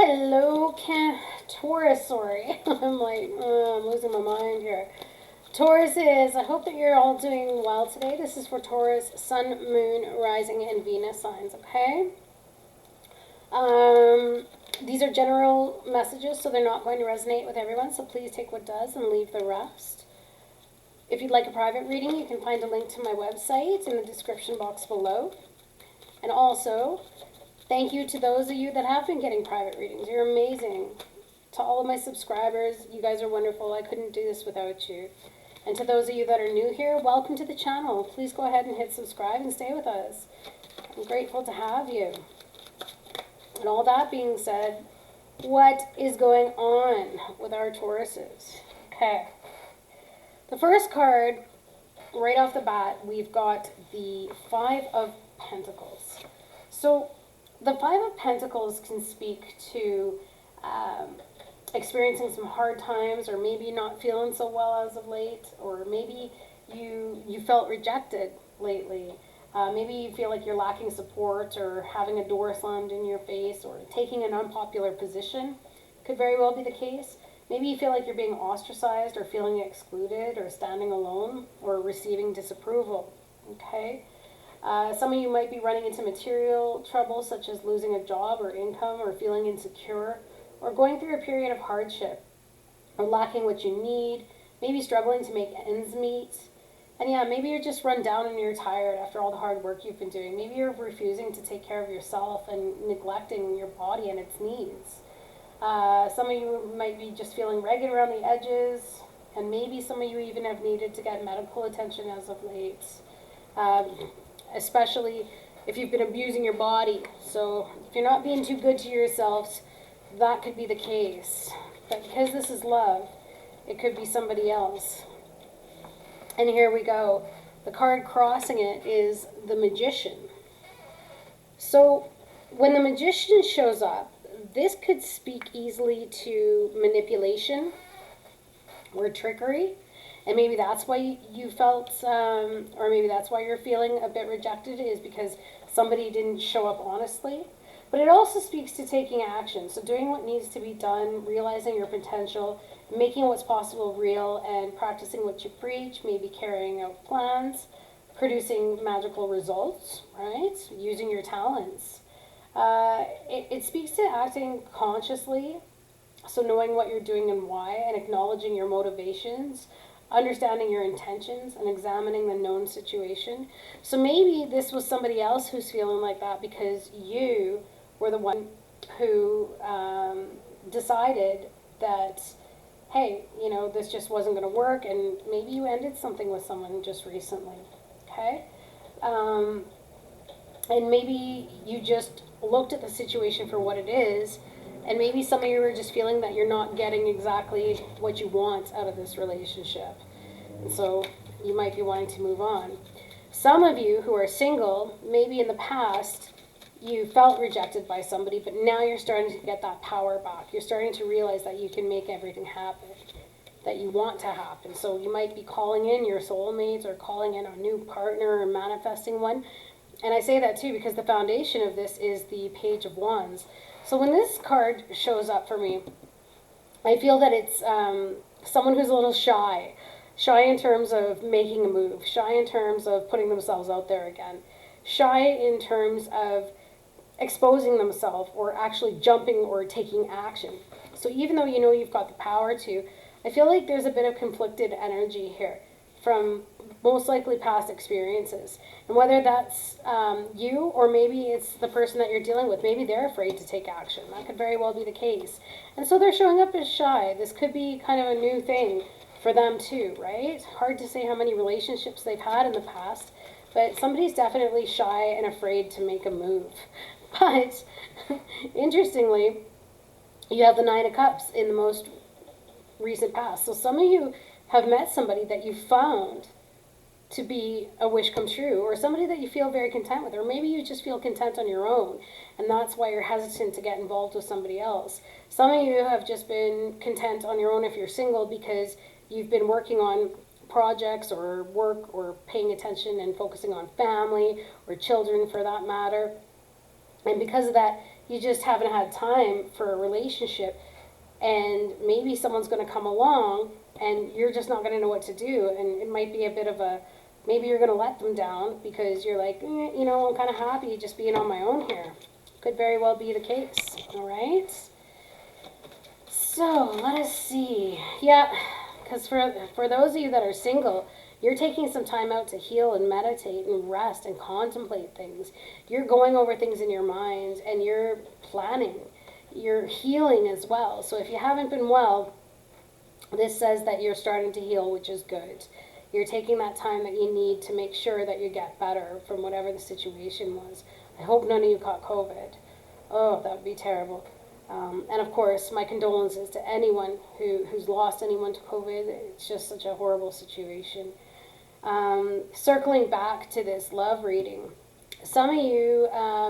Hello, Taurus, sorry. I'm losing my mind here. Tauruses, I hope that you're all doing well today. This is for Taurus, Sun, Moon, Rising, and Venus signs, okay? Um, these are general messages, so they're not going to resonate with everyone, so please take what does and leave the rest. If you'd like a private reading, you can find a link to my website in the description box below. And also, thank you to those of you that have been getting private readings. You're amazing. To all of my subscribers, you guys are wonderful. I couldn't do this without you. And to those of you that are new here, welcome to the channel. Please go ahead and hit subscribe and stay with us. I'm grateful to have you. And all that being said, what is going on with our Tauruses? Okay. The first card, right off the bat, we've got the Five of Pentacles. So the Five of Pentacles can speak to experiencing some hard times, or maybe not feeling so well as of late, or maybe you felt rejected lately. Maybe you feel like you're lacking support, or having a door slammed in your face, or taking an unpopular position. Could very well be the case. Maybe you feel like you're being ostracized, or feeling excluded, or standing alone, or receiving disapproval. Okay? Some of you might be running into material trouble, such as losing a job or income, or feeling insecure, or going through a period of hardship, or lacking what you need, maybe struggling to make ends meet. And yeah, maybe you're just run down and you're tired after all the hard work you've been doing. Maybe you're refusing to take care of yourself and neglecting your body and its needs. Some of you might be just feeling ragged around the edges, and maybe some of you even have needed to get medical attention as of late. Especially if you've been abusing your body. So if you're not being too good to yourselves, that could be the case. But because this is love, it could be somebody else. And here we go. The card crossing it is the Magician. So when the Magician shows up, this could speak easily to manipulation or trickery. And maybe that's why you felt, or maybe that's why you're feeling a bit rejected, is because somebody didn't show up honestly. But it also speaks to taking action. So doing what needs to be done, realizing your potential, making what's possible real, and practicing what you preach, maybe carrying out plans, producing magical results, right? Using your talents. It speaks to acting consciously, so knowing what you're doing and why, and acknowledging your motivations, understanding your intentions, and examining the known situation. So maybe this was somebody else who's feeling like that because you were the one who decided that, hey, you know, this just wasn't going to work, and maybe you ended something with someone just recently, okay? And maybe you just looked at the situation for what it is, and maybe some of you are just feeling that you're not getting exactly what you want out of this relationship. And so you might be wanting to move on. Some of you who are single, maybe in the past, you felt rejected by somebody, but now you're starting to get that power back. You're starting to realize that you can make everything happen that you want to happen. So you might be calling in your soulmates, or calling in a new partner, or manifesting one. And I say that too because the foundation of this is the Page of Wands. So when this card shows up for me, I feel that it's someone who's a little shy. Shy in terms of making a move. Shy in terms of putting themselves out there again. Shy in terms of exposing themselves, or actually jumping or taking action. So even though you know you've got the power to, I feel like there's a bit of conflicted energy here from most likely past experiences. And whether that's you, or maybe it's the person that you're dealing with, maybe they're afraid to take action. That could very well be the case. And so they're showing up as shy. This could be kind of a new thing for them too, right? Hard to say how many relationships they've had in the past, but somebody's definitely shy and afraid to make a move. But interestingly, you have the Nine of Cups in the most recent past. So some of you have met somebody that you found to be a wish come true, or somebody that you feel very content with, or maybe you just feel content on your own, and that's why you're hesitant to get involved with somebody else. Some of you have just been content on your own if you're single, because you've been working on projects or work, or paying attention and focusing on family or children for that matter. And because of that, You just haven't had time for a relationship, and maybe someone's going to come along and you're just not going to know what to do, and it might be a bit of a, maybe you're going to let them down because you're like, you know, I'm kind of happy just being on my own here. Could very well be the case. All right, so let us see. Yeah, because for those of you that are single, you're taking some time out to heal and meditate and rest and contemplate things. You're going over things in your mind and you're planning. You're healing as well. So if you haven't been well, this says that you're starting to heal, which is good. You're taking that time that you need to make sure that you get better from whatever the situation was. I hope none of you caught COVID. Oh, that would be terrible. And of course, my condolences to anyone who's lost anyone to COVID. It's just such a horrible situation. Circling back to this love reading, some of you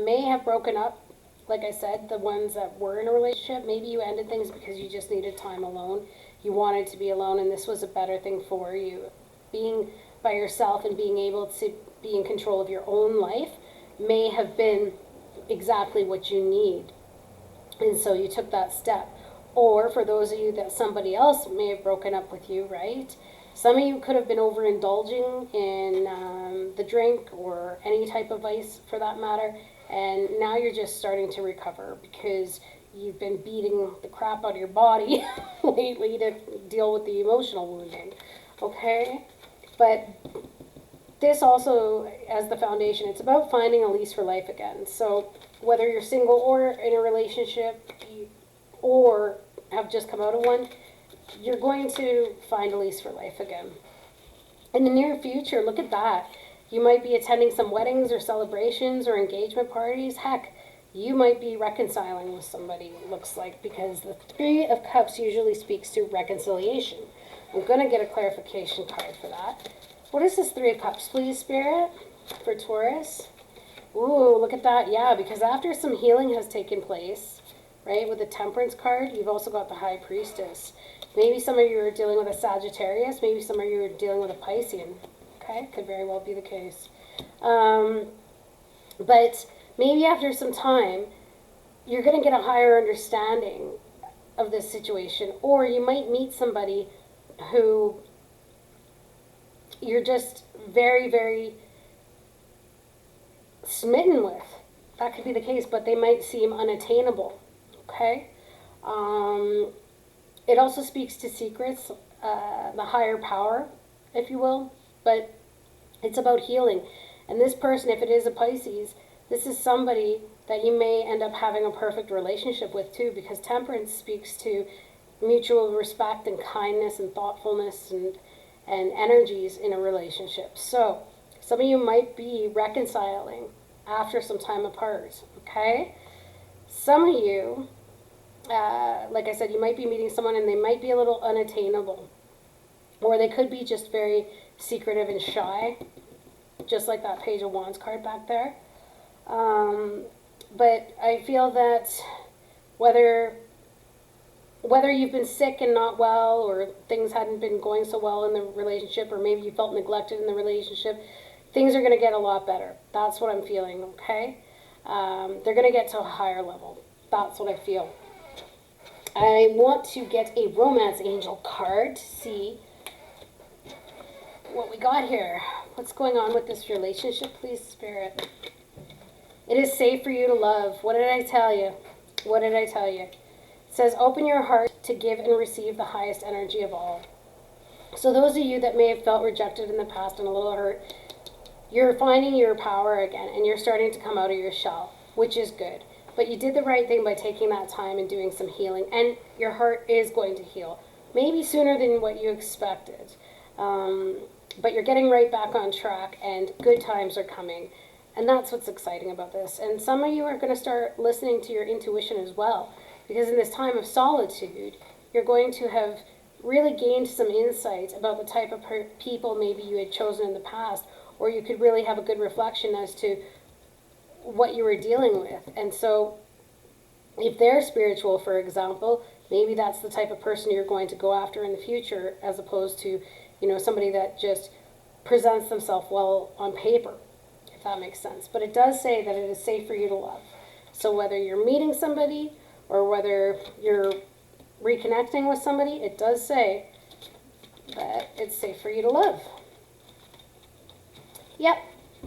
may have broken up. Like I said, the ones that were in a relationship, maybe you ended things because you just needed time alone. You wanted to be alone, and this was a better thing for you. Being by yourself and being able to be in control of your own life may have been exactly what you need. And so you took that step. Or for those of you that somebody else may have broken up with you, right? Some of you could have been overindulging in the drink or any type of vice for that matter. And now you're just starting to recover because you've been beating the crap out of your body lately to deal with the emotional wounding. Okay? But this also, as the foundation, it's about finding a lease for life again. So whether you're single or in a relationship or have just come out of one, you're going to find a lease for life again. In the near future, look at that. You might be attending some weddings or celebrations or engagement parties. Heck, you might be reconciling with somebody, it looks like, because the Three of Cups usually speaks to reconciliation. I'm going to get a clarification card for that. What is this Three of Cups, please, Spirit, for Taurus? Ooh, look at that. Yeah, because after some healing has taken place, right, with the Temperance card, you've also got the High Priestess. Maybe some of you are dealing with a Sagittarius. Maybe some of you are dealing with a Piscean. Okay, could very well be the case. But maybe after some time, you're going to get a higher understanding of this situation. Or you might meet somebody who you're just very, very smitten with. That could be the case, but they might seem unattainable. Okay? It also speaks to secrets, the higher power, if you will. But it's about healing. And this person, if it is a Pisces, this is somebody that you may end up having a perfect relationship with too, because Temperance speaks to mutual respect and kindness and thoughtfulness and energies in a relationship. So some of you might be reconciling after some time apart, okay? Some of you, like I said, you might be meeting someone and they might be a little unattainable. Or they could be just very secretive and shy, just like that Page of Wands card back there. But I feel that whether you've been sick and not well, or things hadn't been going so well in the relationship, or maybe you felt neglected in the relationship, things are going to get a lot better. That's what I'm feeling, okay? They're going to get to a higher level. That's what I feel. I want to get a Romance Angel card to see what we got here. What's going on with this relationship, please, Spirit? It is safe for you to love. What did I tell you? What did I tell you? It says, open your heart to give and receive the highest energy of all. So those of you that may have felt rejected in the past and a little hurt, you're finding your power again, and you're starting to come out of your shell, which is good. But you did the right thing by taking that time and doing some healing, and your heart is going to heal. Maybe sooner than what you expected. But you're getting right back on track, and good times are coming. And that's what's exciting about this. And some of you are going to start listening to your intuition as well. Because in this time of solitude, you're going to have really gained some insight about the type of people maybe you had chosen in the past. Or you could really have a good reflection as to what you were dealing with. And so if they're spiritual, for example, maybe that's the type of person you're going to go after in the future, as opposed to, you know, somebody that just presents themselves well on paper, if that makes sense. But it does say that it is safe for you to love. So whether you're meeting somebody or whether you're reconnecting with somebody, it does say that it's safe for you to love. Yep,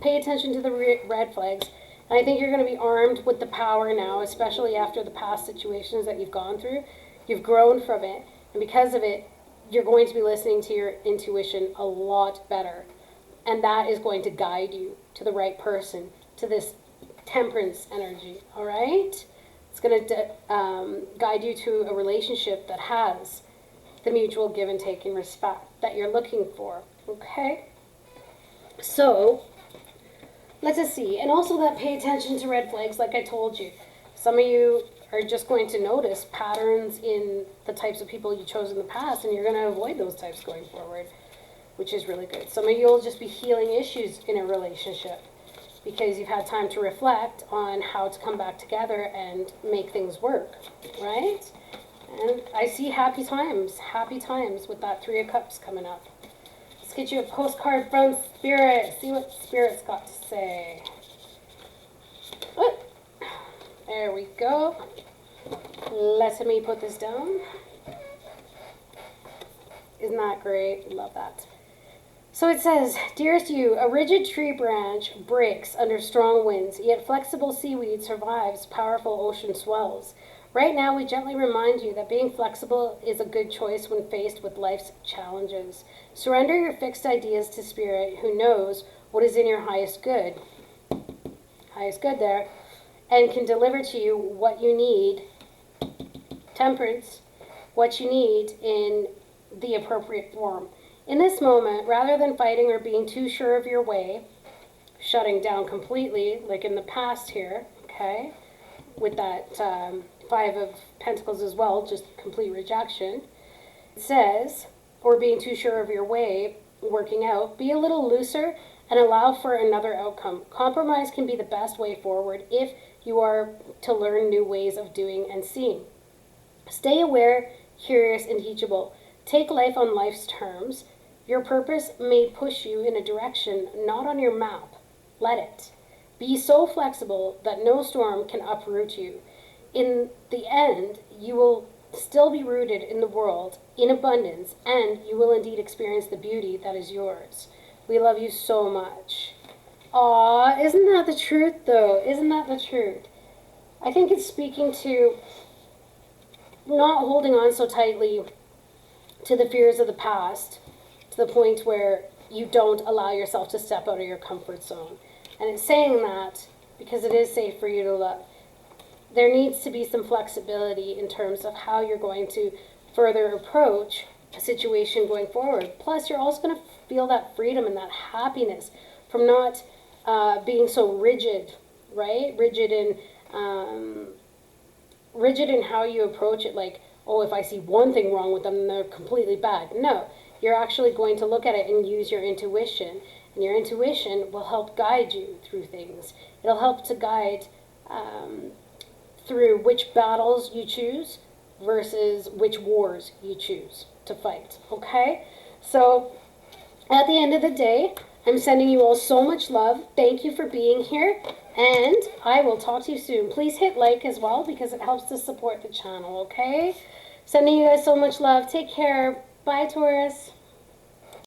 pay attention to the red flags. And I think you're going to be armed with the power now, especially after the past situations that you've gone through. You've grown from it, and because of it, you're going to be listening to your intuition a lot better. And that is going to guide you to the right person, to this temperance energy, all right? It's going to guide you to a relationship that has the mutual give and take and respect that you're looking for, okay? So, let's just see. And also that pay attention to red flags, like I told you. Some of you are just going to notice patterns in the types of people you chose in the past, and you're going to avoid those types going forward, which is really good. Some of you will just be healing issues in a relationship because you've had time to reflect on how to come back together and make things work, right? And I see happy times with that 3 of Cups coming up. Let's get you a postcard from Spirit. See what Spirit's got to say. Oh, there we go. Let me put this down. Isn't that great? Love that. So it says, dearest you, a rigid tree branch breaks under strong winds, yet flexible seaweed survives powerful ocean swells. Right now, we gently remind you that being flexible is a good choice when faced with life's challenges. Surrender your fixed ideas to Spirit, who knows what is in your highest good there, and can deliver to you what you need, temperance, what you need in the appropriate form. In this moment, rather than fighting or being too sure of your way, shutting down completely, like in the past here, okay, with that 5 of Pentacles as well, just complete rejection, it says, or being too sure of your way, working out, be a little looser and allow for another outcome. Compromise can be the best way forward if you are to learn new ways of doing and seeing. Stay aware, curious, and teachable. Take life on life's terms. Your purpose may push you in a direction not on your map. Let it. Be so flexible that no storm can uproot you. In the end, you will still be rooted in the world, in abundance, and you will indeed experience the beauty that is yours. We love you so much. Aw, isn't that the truth, though? Isn't that the truth? I think it's speaking to not holding on so tightly to the fears of the past, to the point where you don't allow yourself to step out of your comfort zone. And it's saying that because it is safe for you to love. There needs to be some flexibility in terms of how you're going to further approach a situation going forward. Plus, you're also going to feel that freedom and that happiness from not being so rigid, right? Rigid in how you approach it, like, oh, if I see one thing wrong with them, then they're completely bad. No, you're actually going to look at it and use your intuition. And your intuition will help guide you through things. It'll help to guide through which battles you choose versus which wars you choose to fight, okay? So, at the end of the day, I'm sending you all so much love. Thank you for being here, and I will talk to you soon. Please hit like as well because it helps to support the channel, okay? Sending you guys so much love. Take care. Bye, Taurus.